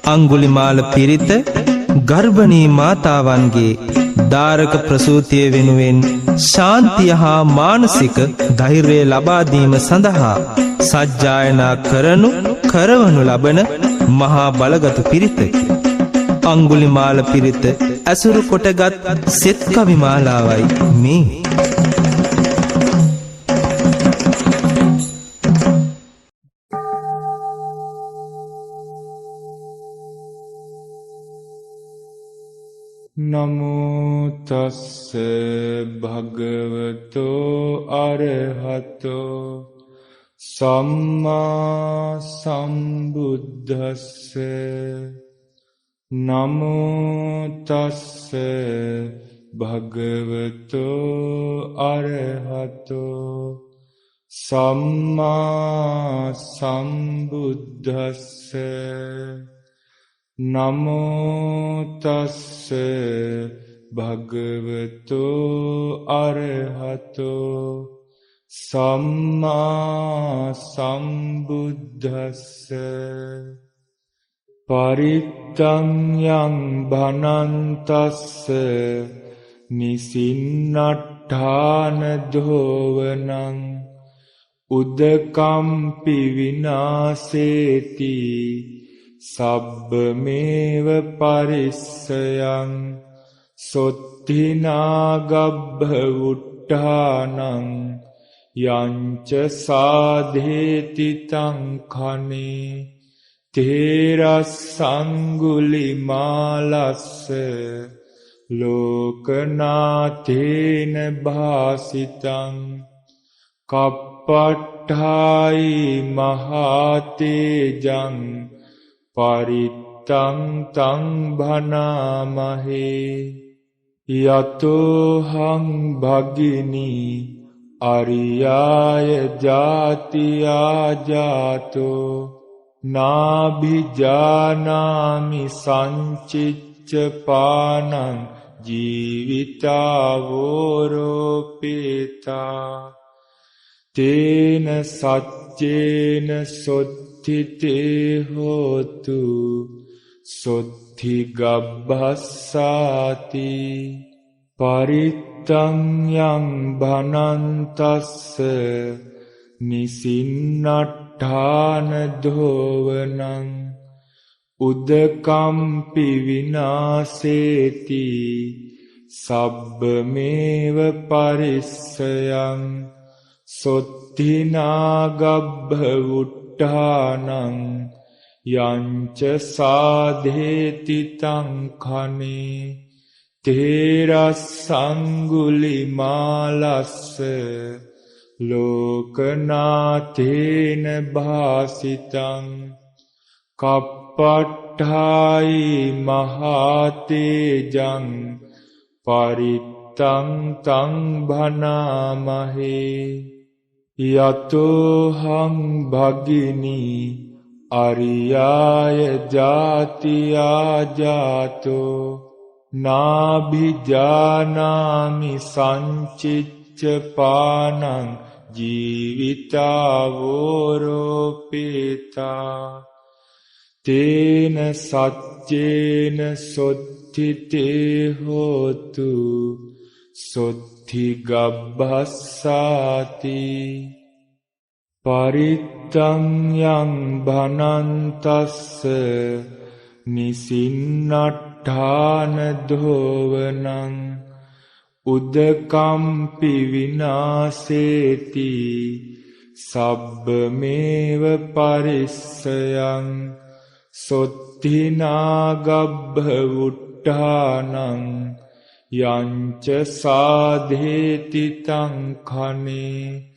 අංගුලිමාල පිරිත ගර්භණී මාතාවන්ගේ දාරක ප්‍රසූතිය වෙනුවෙන් ශාන්තිය හා මානසික ධෛර්යය ලබා දීම සඳහා සජ්ජායනා කරවනු ලබන මහා බලගතු පිරිතකි. අංගුලිමාල පිරිත ඇසුරු කොටගත් සෙත් කවි මාලාවයි මේ. නමෝ තස්ස භගවතෝ අරහතෝ සම්මා සම්බුද්දස්ස. නමෝ තස්ස භගවතෝ අරහතෝ සම්මා සම්බුද්දස්ස. නමෝ තස්ස භගවතෝ අරහතෝ සම්මා සම්බුද්දස්ස. පරිත්තං භනන්තස්ස නිසින්නට්ඨාන ධෝවනං උදකම්පි විනාසේති සබ්බමේව පරිස්සයං සොත්තිනාගබ්බ උට්ඨානං යංච සාධේති තං කනේ තේරස්සංගුලිමාලස්ස ලෝකනාථේන භාසිතං කප්පට්ඨායි මහතේජං පරිත්තං තං භනාමහේ. යතෝහං භගිනී අරියාය ජාතියා ජාතෝ නාභිජානාමි සංචිච්ච පානං ජීවිතාවෝරෝපේතා තේන සච්චේන සොත්තිතේ හෝතු සොත්ති ගබ්බස්සාති. පරිත්තං භනන්තස්ස නිසින්නට්ඨාන ධෝවනං උදකම්පි විනාසේති සබ්බමේව පරිස්සයං සොත්තිනාගබ්බ උට්ඨානං යංච සාධේති තං කනේ තේරස්සංගුලිමාලස්ස ලෝකනාථේන භාසිතං කප්පට්ඨායි මහතේජං පරිත්තං තං භනාමහේ. යතෝහං භගිනී අරියාය ජාතියා ජාතෝ නාභිජානාමි සංචිච්ච පානං ජීවිතාවෝරෝපේතා තේන සච්චේන සොත්තිතේ හෝතු සොත්ති ගබ්බස්සාති. පරිත්තං භනන්තස්ස නිසින්නට්ඨාන ධෝවනං උදකම්පි විනාසේති සබ්බමේව පරිස්සයං සොත්තිනාගබ්බ උට්ඨානං යංච සාධේති තං කනේ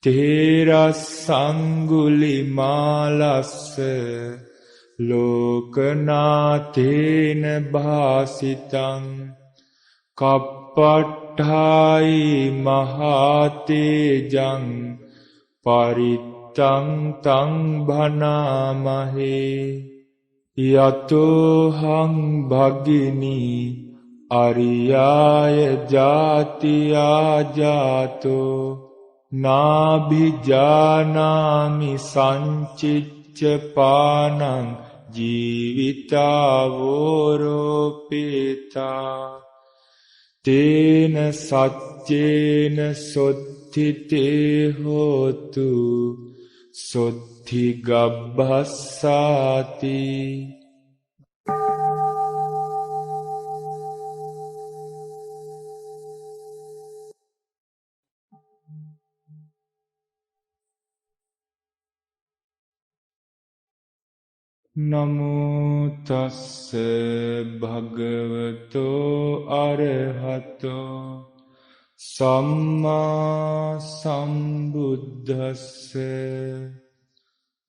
තේරස්සංගුලිමාලස්ස ලෝකනාථේන භාසිතං කප්පට්ඨායි මහතේජං පරිත්තං තං භනාමහේ. යතෝහං භගිනී අරියාය ජාතියා ජාතෝ නාභිජානාමි සංචිච්ච පානං ජීවිතාවෝරෝපේතා තේන සච්චේන සොත්ථිතේ හෝතු සොත්ථි ගබ්බස්සාති නමෝ තස්ස භගවතෝ අරහතෝ සම්මා සම්බුද්දස්ස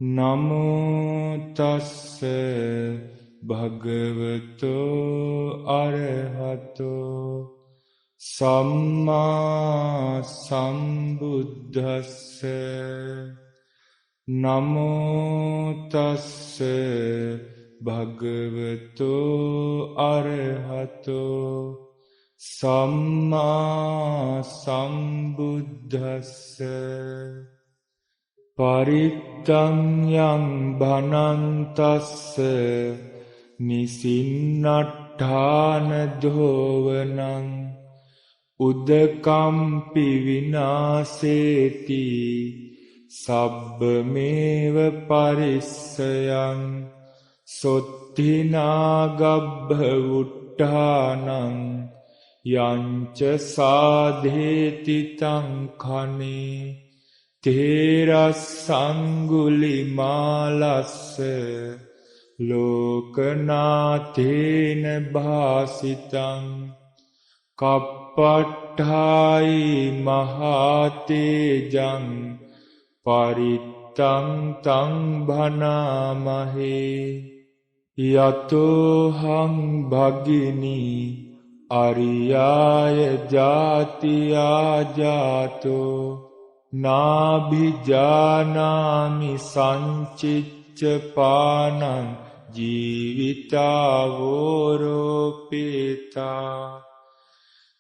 නමෝ තස්ස භගවතෝ අරහතෝ සම්මා සම්බුද්දස්ස නමෝ තස්ස භගවතෝ අරහතෝ සම්මා සම්බුද්දස්ස පරිත්තං යං භනන්තස්ස නිසින්නට්ඨාන දෝවනං උදකම්පි විනාසේති සබ්බමේව පරිස්සයං සොත්තිනාගබ්බ උට්ඨානං යංච සාධේති තං කනේ තේරස්සංගුලිමාලස්ස ලෝකනාථේන භාසිතං කප්පට්ඨායි මහතේජං පරිත්තං තං භනාමහේ යතෝහං භගිනී අරියාය ජාතියා ජාතෝ නාභිජානාමි සංචිච්ච පානං ජීවිතාවෝරෝපේතා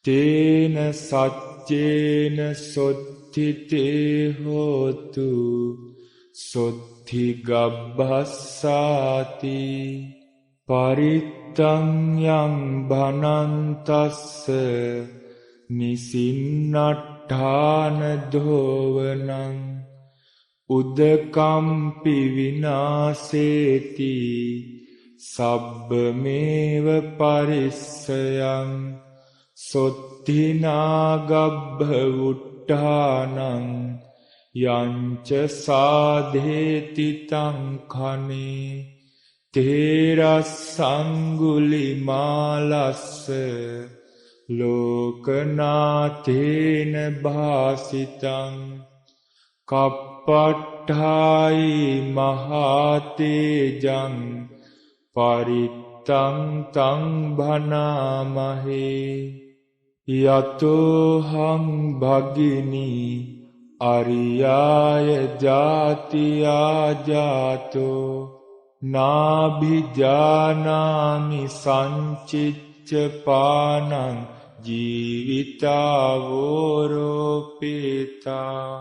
තේන සච්චේන සොත්ථිතේ හෝතු සොත්ථි ගබ්බස්සාති පරිත්තං යං භනන්තස්ස නිසින්නට්ඨාන දෝවනං උදකම්පි විනාසේති සබ්බමේව පරිස්සයං සොත්තිනාගබ්බ උට්ඨානං යංච සාධේති තං කනේ තේරස්සංගුලිමාලස්ස ලෝකනාථේන භාසිතං කප්පට්ඨායි මහතේජං පරිත්තං තං භනාමහේ යතෝහං භගිනී අරියාය ජාතියා ජාතෝ නාභිජානාමි සංචිච්ච පානං ජීවිතාවෝරෝපේතා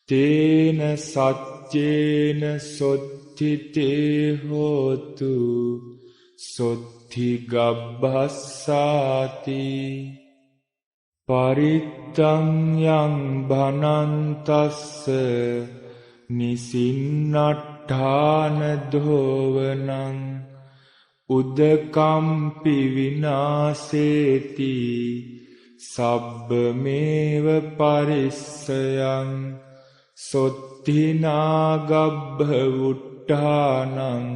තේන සච්චේන සොත්ථිතේ හෝතු සොත්ථි ගබ්බස්සාති පරිත්තං යං භනන්තස්ස නිසින්නට්ඨාන දෝවනං උදකම්පි විනාසේති සබ්බමේව පරිස්සයං සොත්තිනාගබ්බ උට්ඨානං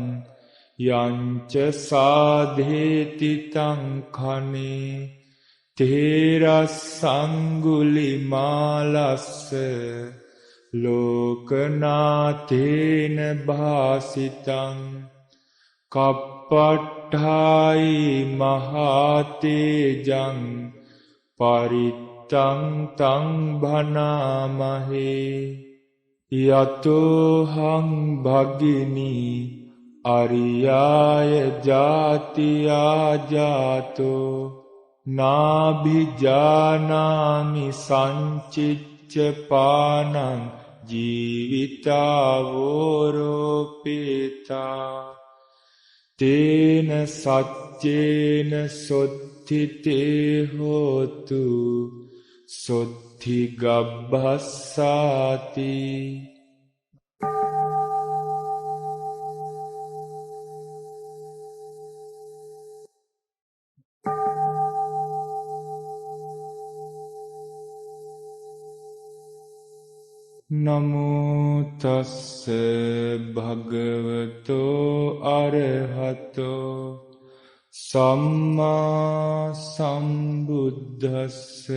යංච සාධේති තං කනේ තේරස්සංගුලිමාලස්ස ලෝකනාථේන භාසිතං කප්පට්ඨායි මහතේජං පරිත්තං තං භනාමහේ යතෝහං භගිනී අරියාය ජාතියා ජාතෝ නාභිජානාමි සංචිච්ච පානං ජීවිතාවෝරෝපේතා තේන සච්චේන සොත්ථිතේ හෝතු සොත්ථි ගබ්බස්සාති. නමෝ තස්ස භගවතෝ අරහතෝ සම්මා සම්බුද්දස්ස.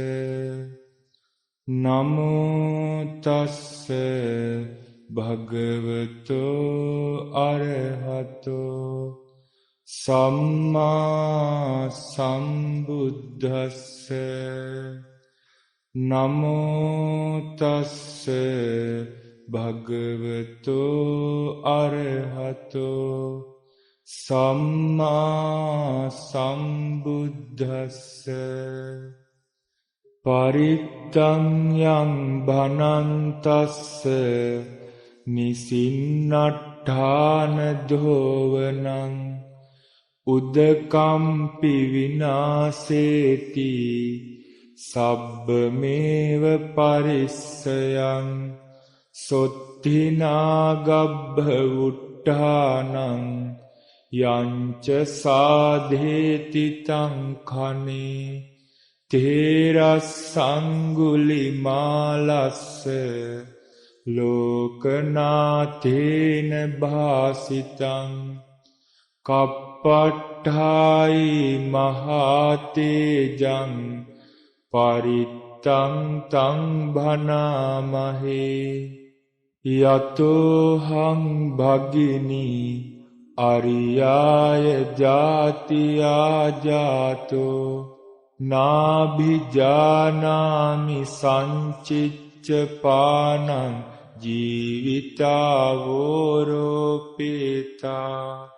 නමෝ තස්ස භගවතෝ අරහතෝ සම්මා සම්බුද්දස්ස. නමෝ තස්ස භගවතෝ අරහතෝ සම්මා සම්බුද්දස්ස. පරිත්තං යං භනන්තස්ස නිසින්නට්ඨාන ධෝවනං උදකම්පි විනාසේති සබ්බමේව පරිස්සයං සොත්තිනාගබ්බ උට්ඨානං යංච සාධේති තං කනේ තේරස්සංගුලිමාලස්ස ලෝකනාථේන භාසිතං කප්පට්ඨායි මහතේජං පරිත්තං තං භනාමහේ. යතෝහං භගිනී අරියාය ජාතියා ජාතෝ නාභිජානාමි සංචිච්ච පානං ජීවිතාවෝරෝපේතා.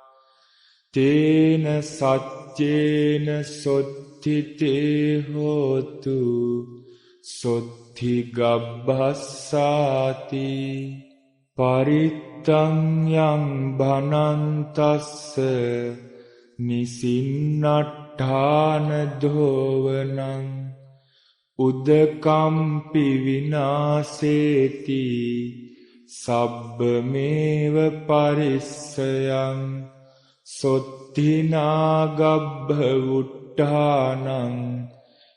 තේන සච්චේන සොත්ථිතේ හෝතු සොත්ථි ගබ්බස්සාති. පරිත්තං යං භනන්තස්ස නිසින්නට්ඨාන ධෝවනං උදකම්පි විනාසේති සබ්බමේව පරිස්සයං සොත්තිනාගබ්බ උට්ඨානං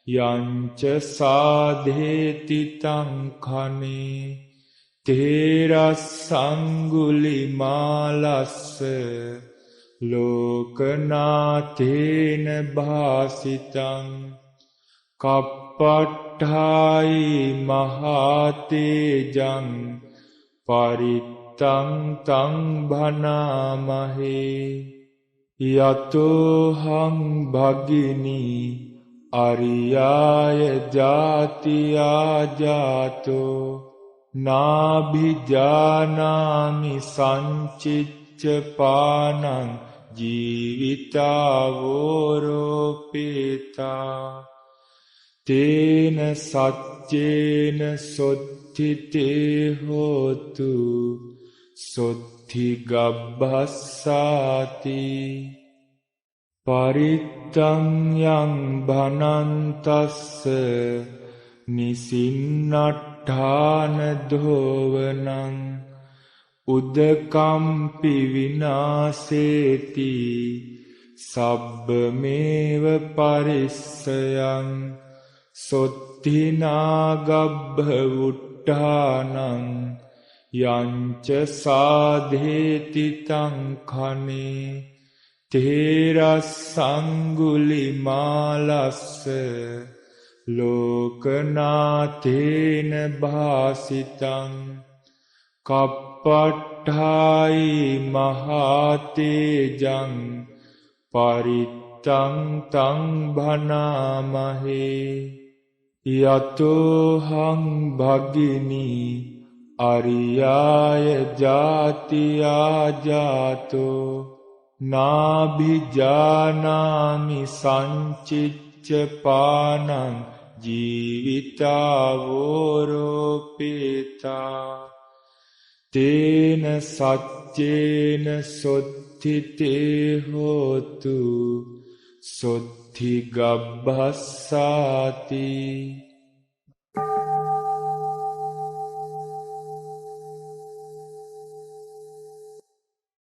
යංච සාධේති තං කනේ තේරස්සංගුලිමාලස්ස ලෝකනාථේන භාසිතං කප්පට්ඨායි මහතේජං පරිත්තං තං භනාමහේ. යතෝහං භගිනී අරියාය ජාතියා ජාතෝ නාභිජානාමි සංචිච්ච පානං ජීවිතාවෝරෝපේතා. තේන සච්චේන සොත්ථිතේ හෝතු සොත්ථි ගබ්බස්සාති. පරිත්තං යං භනන්තස්ස නිසින්නට්ඨාන ධෝවනං උදකම්පි විනාසේති සබ්බමේව පරිස්සයං සොත්තිනාගබ්බ උට්ඨානං යංච සාධේති තං කනේ තේරස්සංගුලිමාලස්ස ලෝකනාථේන භාසිතං කප්පට්ඨායි මහතේජං පරිත්තං තං භනාමහේ. යතෝහං භගිනී අරියාය ජාතියා ජාතෝ නාභිජානාමි සංචිච්ච පානං ජීවිතාවෝරෝපේතා. තේන සච්චේන සොත්ථිතේ සුත්ථිතේ හෝතු සොත්ථි ගබ්බස්සාති